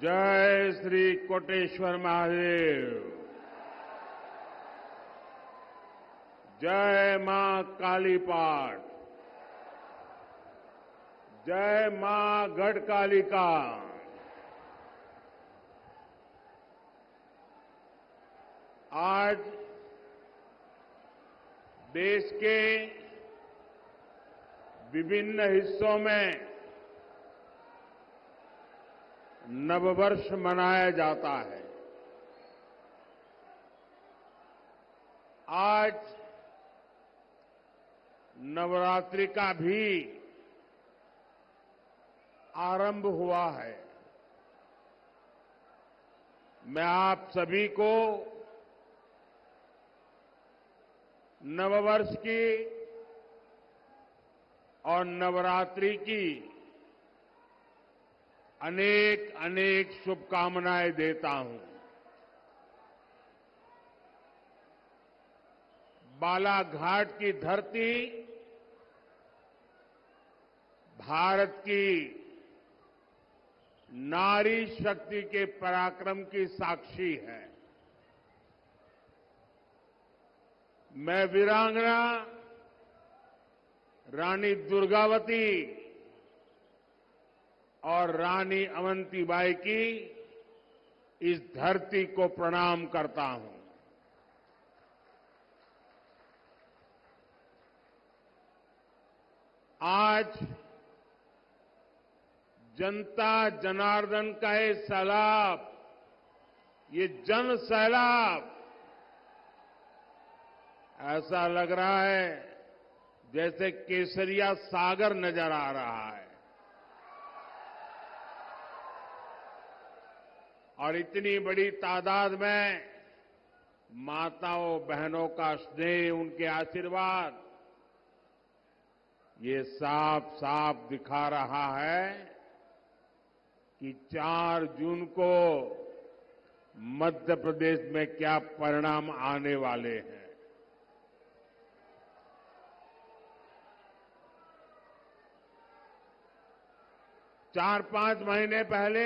जय श्री कोटेश्वर महादेव। जय मां कालीपाट। जय मां गढ़कालिका। आज देश के विभिन्न हिस्सों में नववर्ष मनाया जाता है। आज नवरात्रि का भी आरंभ हुआ है। मैं आप सभी को नववर्ष की और नवरात्रि की अनेक अनेक शुभकामनाएं देता हूं। बालाघाट की धरती भारत की नारी शक्ति के पराक्रम की साक्षी है। मैं वीरांगना रानी दुर्गावती और रानी अवंतीबाई की इस धरती को प्रणाम करता हूं। आज जनता जनार्दन का ये सैलाब, ये जन सैलाब ऐसा लग रहा है जैसे केसरिया सागर नजर आ रहा है। और इतनी बड़ी तादाद में माताओं बहनों का स्नेह, उनके आशीर्वाद, ये साफ साफ दिखा रहा है कि 4 जून को मध्य प्रदेश में क्या परिणाम आने वाले हैं। चार 5 महीने पहले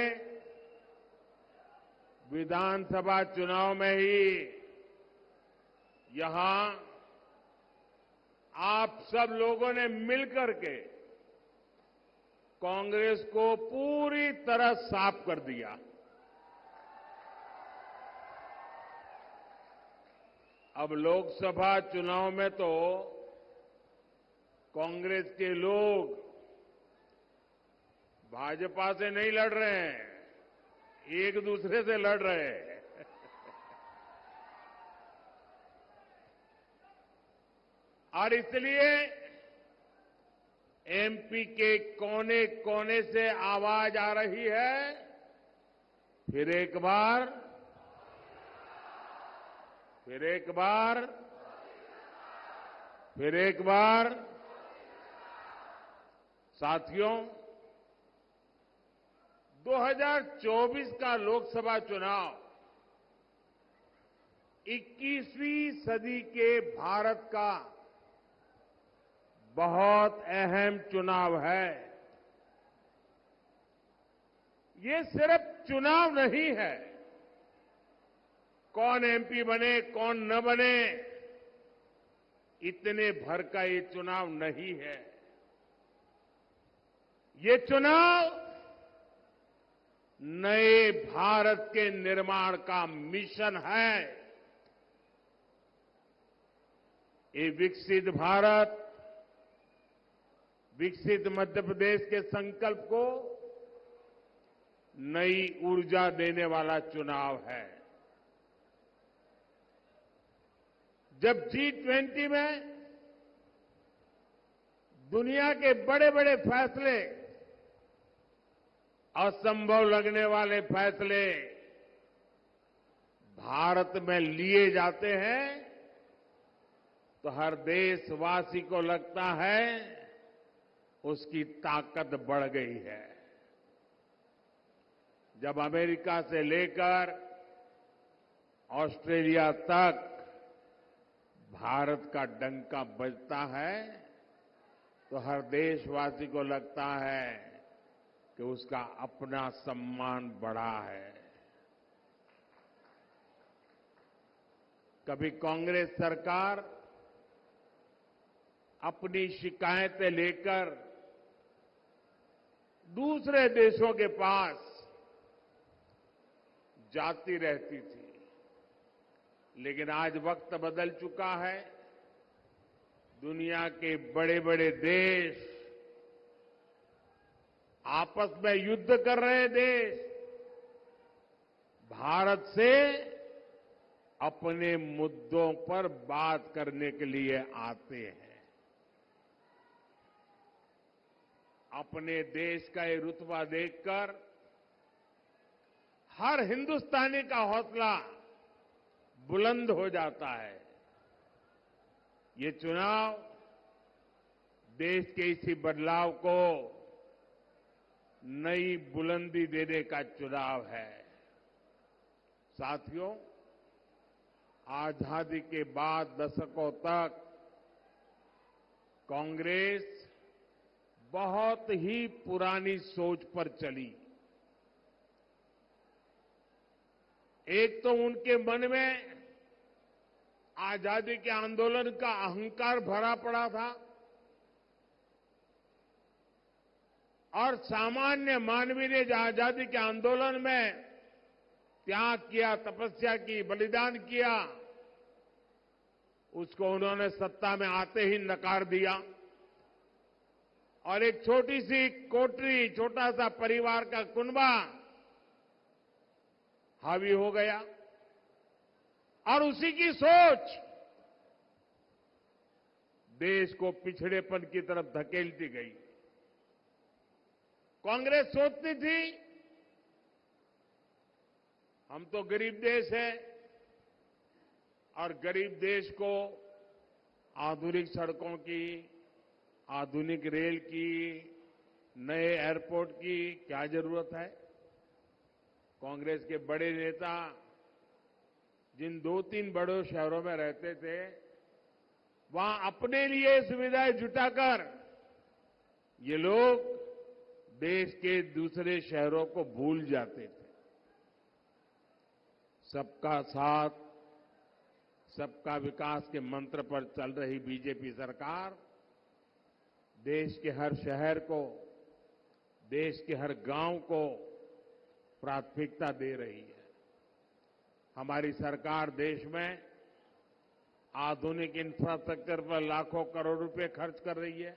विधानसभा चुनाव में ही यहां आप सब लोगों ने मिलकर के कांग्रेस को पूरी तरह साफ कर दिया। अब लोकसभा चुनाव में तो कांग्रेस के लोग भाजपा से नहीं लड़ रहे हैं, एक दूसरे से लड़ रहे हैं। और इसलिए एमपी के कोने कोने से आवाज आ रही है, फिर एक बार, फिर एक बार, फिर एक बार। साथियों, 2024 का लोकसभा चुनाव 21वीं सदी के भारत का बहुत अहम चुनाव है। ये सिर्फ चुनाव नहीं है, कौन एमपी बने कौन न बने इतने भर का ये चुनाव नहीं है। ये चुनाव नए भारत के निर्माण का मिशन है। ये विकसित भारत, विकसित मध्य प्रदेश के संकल्प को नई ऊर्जा देने वाला चुनाव है। जब G20 में दुनिया के बड़े बड़े फैसले, असंभव लगने वाले फैसले भारत में लिए जाते हैं तो हर देशवासी को लगता है उसकी ताकत बढ़ गई है। जब अमेरिका से लेकर ऑस्ट्रेलिया तक भारत का डंका बजता है तो हर देशवासी को लगता है कि उसका अपना सम्मान बढ़ा है। कभी कांग्रेस सरकार अपनी शिकायतें लेकर दूसरे देशों के पास जाती रहती थी, लेकिन आज वक्त बदल चुका है। दुनिया के बड़े बड़े देश, आपस में युद्ध कर रहे देश, भारत से अपने मुद्दों पर बात करने के लिए आते हैं। अपने देश का ये रुतबा देखकर हर हिंदुस्तानी का हौसला बुलंद हो जाता है। ये चुनाव देश के इसी बदलाव को नई बुलंदी देने का चुनाव है। साथियों, आजादी के बाद दशकों तक कांग्रेस बहुत ही पुरानी सोच पर चली। एक तो उनके मन में आजादी के आंदोलन का अहंकार भरा पड़ा था और सामान्य मानवीय ने आजादी के आंदोलन में त्याग किया, तपस्या की, बलिदान किया, उसको उन्होंने सत्ता में आते ही नकार दिया और एक छोटी सी कोठरी, छोटा सा परिवार का कुनबा हावी हो गया और उसी की सोच देश को पिछड़ेपन की तरफ धकेलती गई। कांग्रेस सोचती थी हम तो गरीब देश है और गरीब देश को आधुनिक सड़कों की, आधुनिक रेल की, नए एयरपोर्ट की क्या जरूरत है। कांग्रेस के बड़े नेता जिन 2-3 बड़े शहरों में रहते थे, वहां अपने लिए सुविधाएं जुटाकर ये लोग देश के दूसरे शहरों को भूल जाते थे। सबका साथ, सबका विकास के मंत्र पर चल रही बीजेपी सरकार देश के हर शहर को, देश के हर गांव को प्राथमिकता दे रही है। हमारी सरकार देश में आधुनिक इंफ्रास्ट्रक्चर पर लाखों करोड़ रुपए खर्च कर रही है।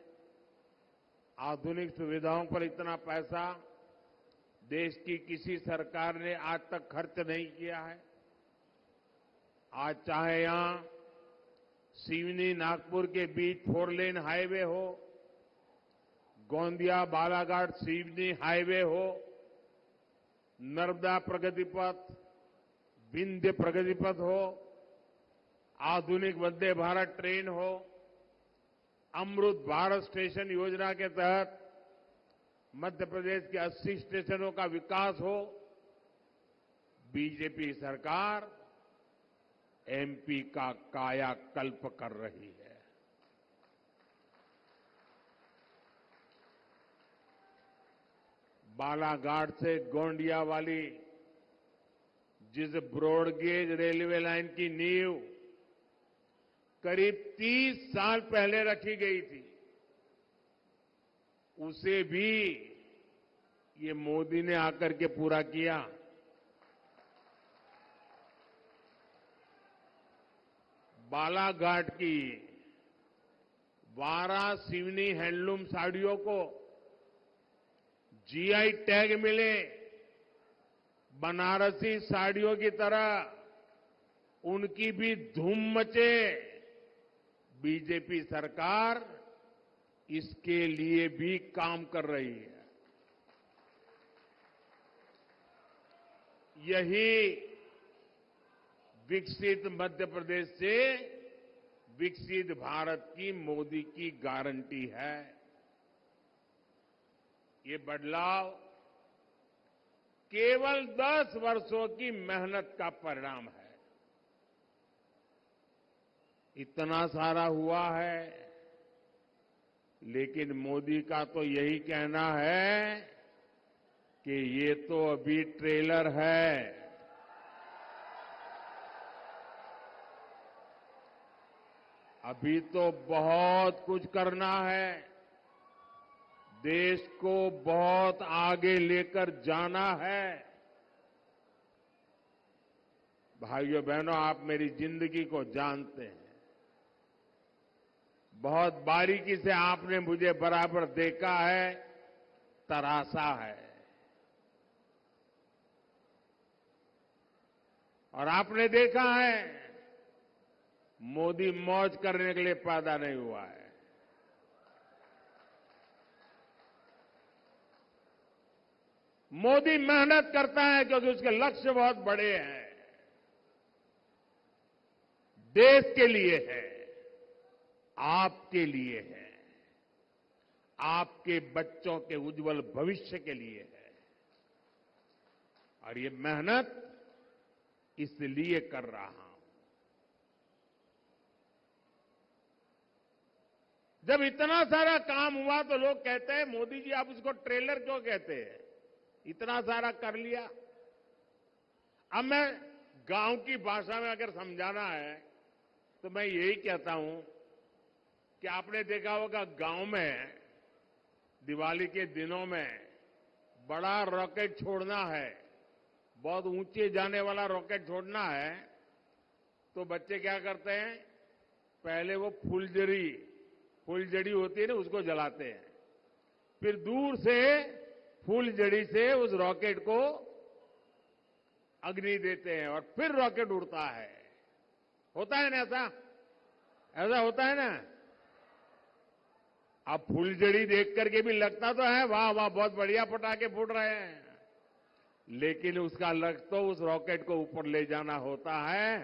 आधुनिक सुविधाओं पर इतना पैसा देश की किसी सरकार ने आज तक खर्च नहीं किया है। आज चाहे यहां सिवनी नागपुर के बीच 4 लेन हाईवे हो, गोंदिया बालाघाट सिवनी हाईवे हो, नर्मदा प्रगति पथ, विंध्य प्रगति पथ हो, आधुनिक वंदे भारत ट्रेन हो, अमृत भारत स्टेशन योजना के तहत मध्य प्रदेश के 80 स्टेशनों का विकास हो, बीजेपी सरकार एमपी का कायाकल्प कर रही है। बालाघाट से गोंडिया वाली जिस ब्रॉडगेज रेलवे लाइन की नींव करीब 30 साल पहले रखी गई थी, उसे भी ये मोदी ने आकर के पूरा किया। बालाघाट की वारा सिवनी हैंडलूम साड़ियों को जीआई टैग मिले, बनारसी साड़ियों की तरह उनकी भी धूम मचे। बीजेपी सरकार इसके लिए भी काम कर रही है। यही विकसित मध्य प्रदेश से विकसित भारत की मोदी की गारंटी है। ये बदलाव केवल 10 वर्षों की मेहनत का परिणाम है। इतना सारा हुआ है, लेकिन मोदी का तो यही कहना है कि ये तो अभी ट्रेलर है। अभी तो बहुत कुछ करना है। देश को बहुत आगे लेकर जाना है। भाइयों बहनों, आप मेरी जिंदगी को जानते हैं। बहुत बारीकी से आपने मुझे बराबर देखा है, तरासा है। और आपने देखा है, मोदी मौज करने के लिए पैदा नहीं हुआ है। मोदी मेहनत करता है क्योंकि उसके लक्ष्य बहुत बड़े हैं। देश के लिए है, आपके लिए है, आपके बच्चों के उज्जवल भविष्य के लिए है। और ये मेहनत इसलिए कर रहा हूं। जब इतना सारा काम हुआ तो लोग कहते हैं, मोदी जी आप इसको ट्रेलर क्यों कहते हैं? इतना सारा कर लिया। अब मैं गांव की भाषा में अगर समझाना है तो मैं यही कहता हूं कि आपने देखा होगा गांव में दिवाली के दिनों में बड़ा रॉकेट छोड़ना है, बहुत ऊंचे जाने वाला रॉकेट छोड़ना है, तो बच्चे क्या करते हैं? पहले वो फुलझड़ी होती है ना, उसको जलाते हैं। फिर दूर से फुलझड़ी से उस रॉकेट को अग्नि देते हैं और फिर रॉकेट उड़ता है। होता है ना ऐसा? ऐसा होता है ना? अब फुलझड़ी देख करके भी लगता तो है वाह वाह बहुत बढ़िया पटाखे फूट रहे हैं, लेकिन उसका लक्ष्य तो उस रॉकेट को ऊपर ले जाना होता है।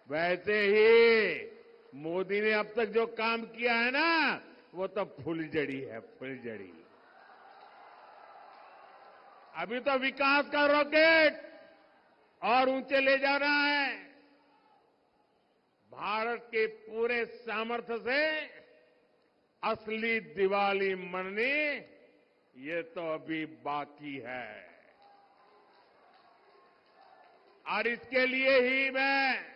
वैसे ही मोदी ने अब तक जो काम किया है ना, वो तो फुलझड़ी है, फुलझड़ी। अभी तो विकास का रॉकेट और ऊंचे ले जाना है। भारत के पूरे सामर्थ्य से असली दिवाली मननी, ये तो अभी बाकी है। और इसके लिए ही मैं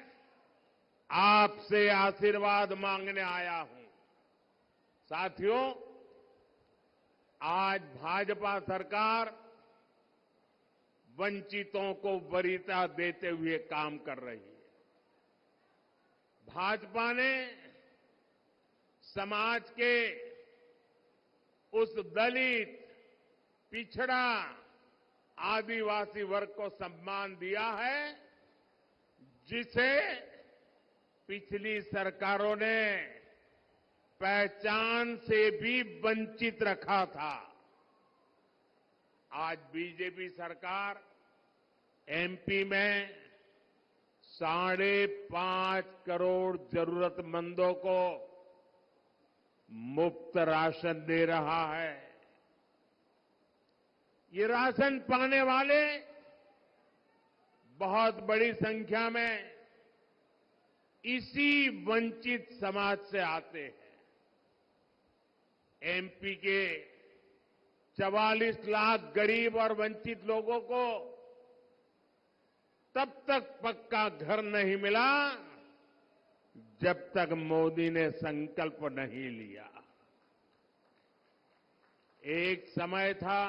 आपसे आशीर्वाद मांगने आया हूं। साथियों, आज भाजपा सरकार वंचितों को वरीयता देते हुए काम कर रही है। भाजपा ने समाज के उस दलित, पिछड़ा, आदिवासी वर्ग को सम्मान दिया है जिसे पिछली सरकारों ने पहचान से भी वंचित रखा था। आज बीजेपी सरकार एमपी में 5.5 करोड़ जरूरतमंदों को मुफ्त राशन दे रहा है। ये राशन पाने वाले बहुत बड़ी संख्या में इसी वंचित समाज से आते हैं। एमपी के 44 लाख गरीब और वंचित लोगों को तब तक पक्का घर नहीं मिला जब तक मोदी ने संकल्प नहीं लिया। एक समय था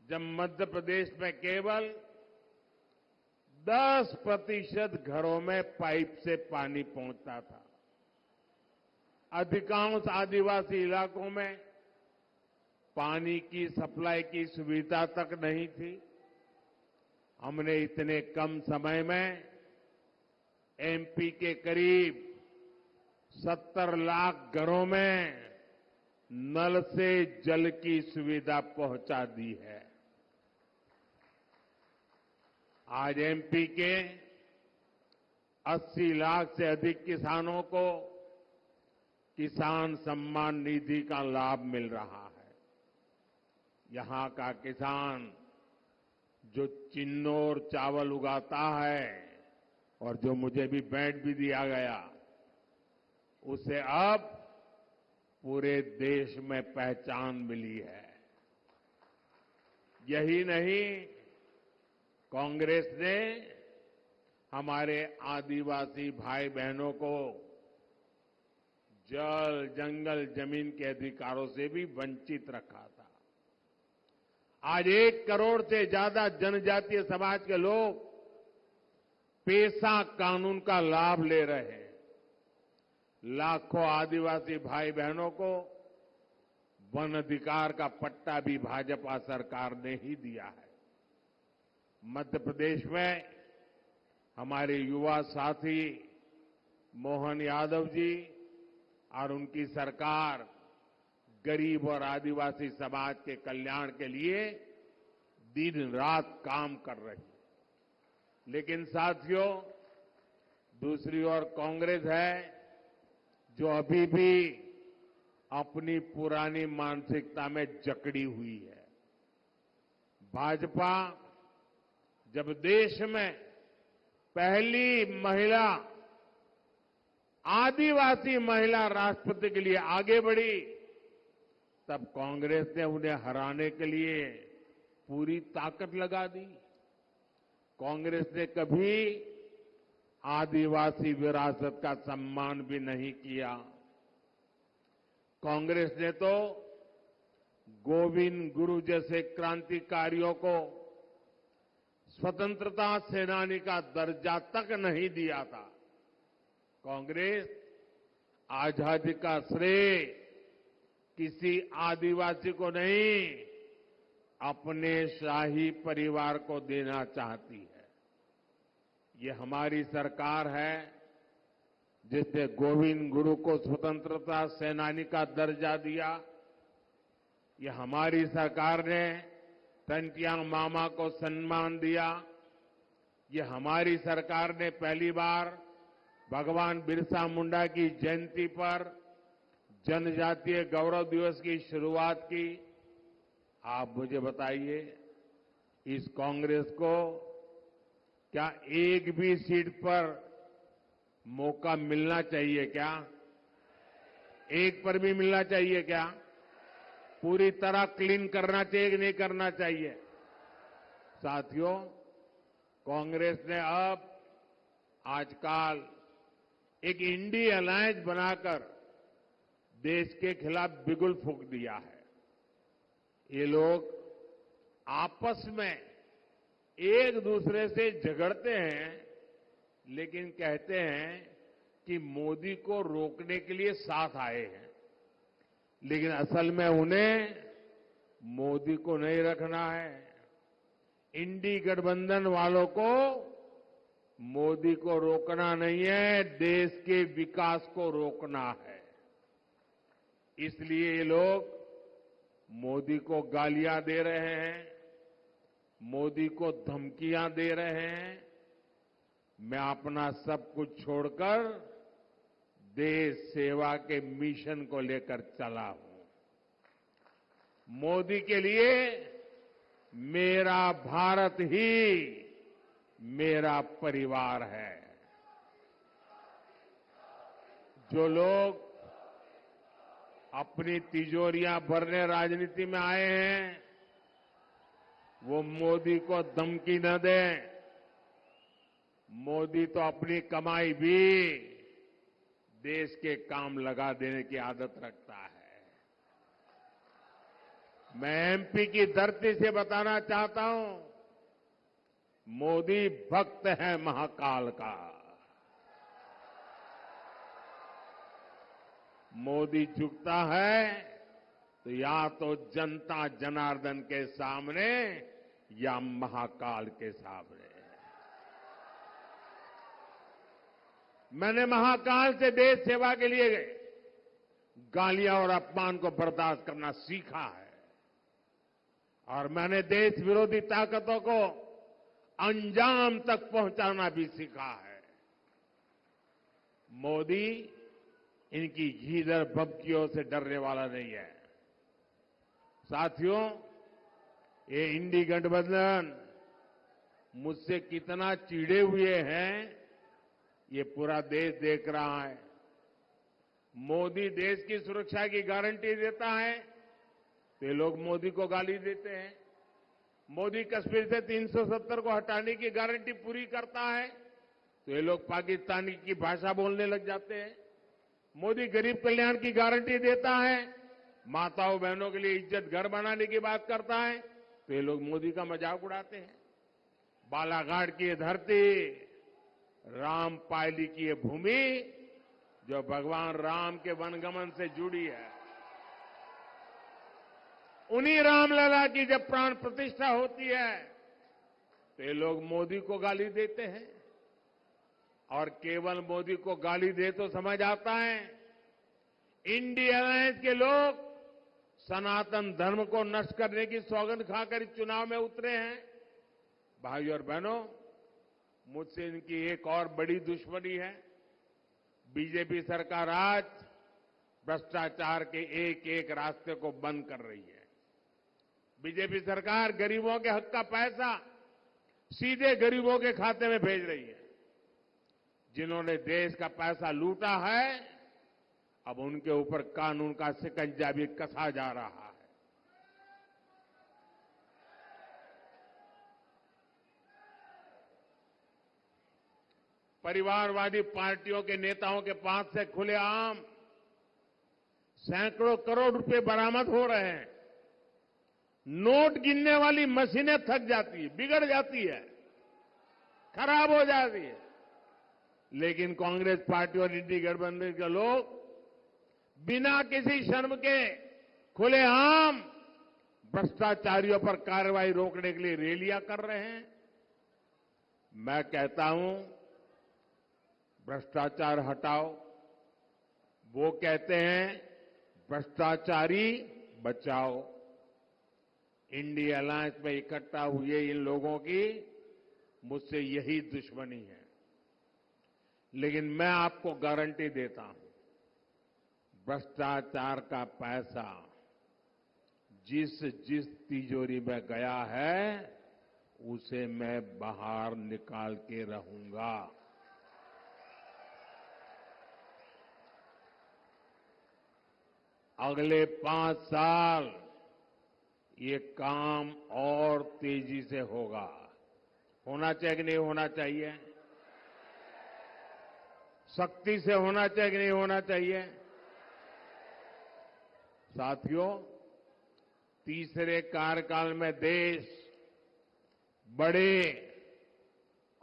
जब मध्य प्रदेश में केवल 10% घरों में पाइप से पानी पहुंचता था। अधिकांश आदिवासी इलाकों में पानी की सप्लाई की सुविधा तक नहीं थी। हमने इतने कम समय में एमपी के करीब 70 लाख घरों में नल से जल की सुविधा पहुंचा दी है। आज एमपी के 80 लाख से अधिक किसानों को किसान सम्मान निधि का लाभ मिल रहा है। यहां का किसान जो चिन्नौर चावल उगाता है और जो मुझे भी बैट भी दिया गया, उसे अब पूरे देश में पहचान मिली है। यही नहीं, कांग्रेस ने हमारे आदिवासी भाई बहनों को जल, जंगल, जमीन के अधिकारों से भी वंचित रखा था। आज 1 करोड़ से ज्यादा जनजातीय समाज के लोग पेसा कानून का लाभ ले रहे हैं। लाखों आदिवासी भाई बहनों को वन अधिकार का पट्टा भी भाजपा सरकार ने ही दिया है। मध्य प्रदेश में हमारे युवा साथी मोहन यादव जी और उनकी सरकार गरीब और आदिवासी समाज के कल्याण के लिए दिन रात काम कर रही है। लेकिन साथियों, दूसरी ओर कांग्रेस है जो अभी भी अपनी पुरानी मानसिकता में जकड़ी हुई है। भाजपा जब देश में पहली महिला, आदिवासी महिला राष्ट्रपति के लिए आगे बढ़ी, तब कांग्रेस ने उन्हें हराने के लिए पूरी ताकत लगा दी। कांग्रेस ने कभी आदिवासी विरासत का सम्मान भी नहीं किया। कांग्रेस ने तो गोविंद गुरु जैसे क्रांतिकारियों को स्वतंत्रता सेनानी का दर्जा तक नहीं दिया था। कांग्रेस आजादी का श्रेय किसी आदिवासी को नहीं, अपने शाही परिवार को देना चाहती है। ये हमारी सरकार है जिसने गोविंद गुरु को स्वतंत्रता सेनानी का दर्जा दिया। ये हमारी सरकार ने तंटियांग मामा को सम्मान दिया। ये हमारी सरकार ने पहली बार भगवान बिरसा मुंडा की जयंती पर जनजातीय गौरव दिवस की शुरुआत की। आप मुझे बताइए, इस कांग्रेस को क्या एक भी सीट पर मौका मिलना चाहिए क्या? एक पर भी मिलना चाहिए क्या? पूरी तरह क्लीन करना चाहिए कि नहीं करना चाहिए? साथियों, कांग्रेस ने अब आजकल एक इंडी अलायंस बनाकर देश के खिलाफ बिगुल फूंक दिया है। ये लोग आपस में एक दूसरे से झगड़ते हैं, लेकिन कहते हैं कि मोदी को रोकने के लिए साथ आए हैं, लेकिन असल में उन्हें मोदी को नहीं रखना है। इंडी गठबंधन वालों को मोदी को रोकना नहीं है, देश के विकास को रोकना है। इसलिए ये लोग मोदी को गालियां दे रहे हैं, मोदी को धमकियां दे रहे हैं। मैं अपना सब कुछ छोड़कर देश सेवा के मिशन को लेकर चला हूं। मोदी के लिए मेरा भारत ही मेरा परिवार है। जो लोग अपनी तिजोरियां भरने राजनीति में आए हैं, वो मोदी को धमकी न दें। मोदी तो अपनी कमाई भी देश के काम लगा देने की आदत रखता है। मैं एमपी की धरती से बताना चाहता हूं, मोदी भक्त है महाकाल का। मोदी झुकता है तो या तो जनता जनार्दन के सामने या महाकाल के सामने। मैंने महाकाल से देश सेवा के लिए गालियां और अपमान को बर्दाश्त करना सीखा है, और मैंने देश विरोधी ताकतों को अंजाम तक पहुंचाना भी सीखा है। मोदी इनकी गीदड़ भभकियों से डरने वाला नहीं है। साथियों, ये इंडी गठबंधन मुझसे कितना चिढ़े हुए हैं, ये पूरा देश देख रहा है। मोदी देश की सुरक्षा की गारंटी देता है तो ये लोग मोदी को गाली देते हैं। मोदी कश्मीर से 370 को हटाने की गारंटी पूरी करता है तो ये लोग पाकिस्तानी की भाषा बोलने लग जाते हैं। मोदी गरीब कल्याण की गारंटी देता है, माताओं बहनों के लिए इज्जत घर बनाने की बात करता है तो ये लोग मोदी का मजाक उड़ाते हैं। बालाघाट की ये धरती, राम पायली की ये भूमि जो भगवान राम के वनगमन से जुड़ी है, उन्हीं रामलला की जब प्राण प्रतिष्ठा होती है तो ये लोग मोदी को गाली देते हैं। और केवल मोदी को गाली दे तो समझ आता है, इंडिया अलायंस के लोग सनातन धर्म को नष्ट करने की सौगंध खाकर इस चुनाव में उतरे हैं। भाइयों और बहनों, मुझसे इनकी एक और बड़ी दुश्मनी है। बीजेपी सरकार आज भ्रष्टाचार के एक एक रास्ते को बंद कर रही है। बीजेपी सरकार गरीबों के हक का पैसा सीधे गरीबों के खाते में भेज रही है। जिन्होंने देश का पैसा लूटा है, अब उनके ऊपर कानून का शिकंजा भी कसा जा रहा है। परिवारवादी पार्टियों के नेताओं के पास से खुलेआम सैकड़ों करोड़ रुपए बरामद हो रहे हैं। नोट गिनने वाली मशीनें थक जाती है, बिगड़ जाती है, खराब हो जाती है, लेकिन कांग्रेस पार्टी और इंडी गठबंधन के लोग बिना किसी शर्म के खुलेआम भ्रष्टाचारियों पर कार्रवाई रोकने के लिए रैलियां कर रहे हैं। मैं कहता हूं, भ्रष्टाचार हटाओ। वो कहते हैं भ्रष्टाचारी बचाओ। इंडिया अलायंस में इकट्ठा हुए इन लोगों की मुझसे यही दुश्मनी है। लेकिन मैं आपको गारंटी देता हूं, भ्रष्टाचार का पैसा जिस जिस तिजोरी में गया है उसे मैं बाहर निकाल के रहूंगा। अगले 5 साल ये काम और तेजी से होगा। होना चाहिए कि नहीं होना चाहिए? सख्ती से होना चाहिए कि नहीं होना चाहिए? साथियों, तीसरे कार्यकाल में देश बड़े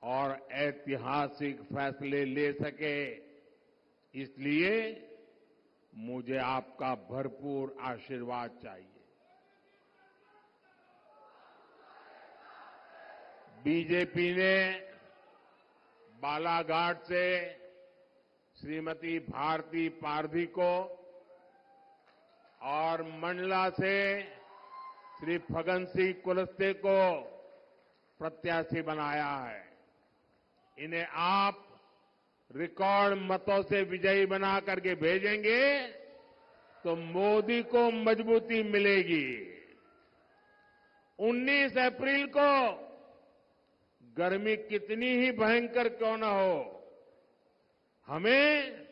और ऐतिहासिक फैसले ले सके, इसलिए मुझे आपका भरपूर आशीर्वाद चाहिए। बीजेपी ने बालाघाट से श्रीमती भारती पारधी को और मंडला से श्री फग्गन सिंह कुलस्ते को प्रत्याशी बनाया है। इन्हें आप रिकॉर्ड मतों से विजयी बना करके भेजेंगे तो मोदी को मजबूती मिलेगी। 19 अप्रैल को गर्मी कितनी ही भयंकर क्यों न हो, हमें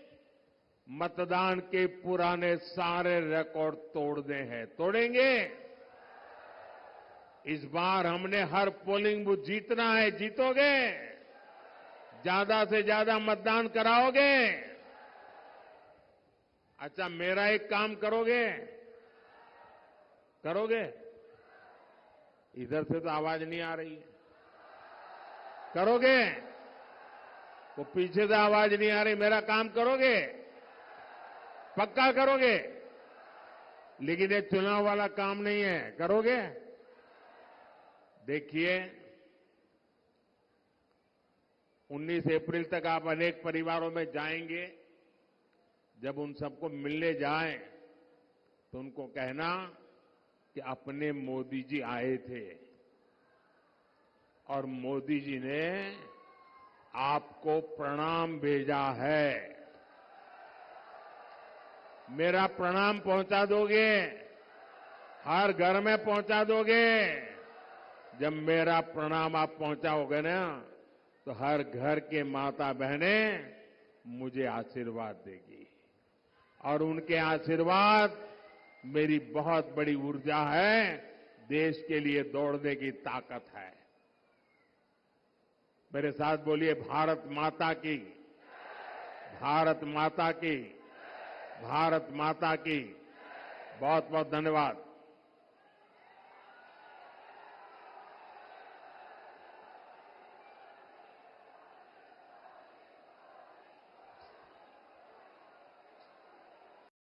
मतदान के पुराने सारे रिकॉर्ड तोड़ने हैं। तोड़ेंगे। इस बार हमने हर पोलिंग बूथ जीतना है। जीतोगे? ज्यादा से ज्यादा मतदान कराओगे? अच्छा, मेरा एक काम करोगे? करोगे? इधर से तो आवाज नहीं आ रही है। करोगे? वो पीछे से आवाज नहीं आ रही। मेरा काम करोगे? पक्का करोगे? लेकिन ये चुनाव वाला काम नहीं है। करोगे? देखिए, 19 अप्रैल तक आप अनेक परिवारों में जाएंगे। जब उन सबको मिलने जाएं तो उनको कहना कि अपने मोदी जी आए थे और मोदी जी ने आपको प्रणाम भेजा है। मेरा प्रणाम पहुंचा दोगे? हर घर में पहुंचा दोगे? जब मेरा प्रणाम आप पहुंचाओगे ना, तो हर घर के माता बहनें मुझे आशीर्वाद देगी और उनके आशीर्वाद मेरी बहुत बड़ी ऊर्जा है देश के लिए दौड़ने की ताकत है। मेरे साथ बोलिए, भारत माता की, भारत माता की, भारत माता की। बहुत बहुत धन्यवाद।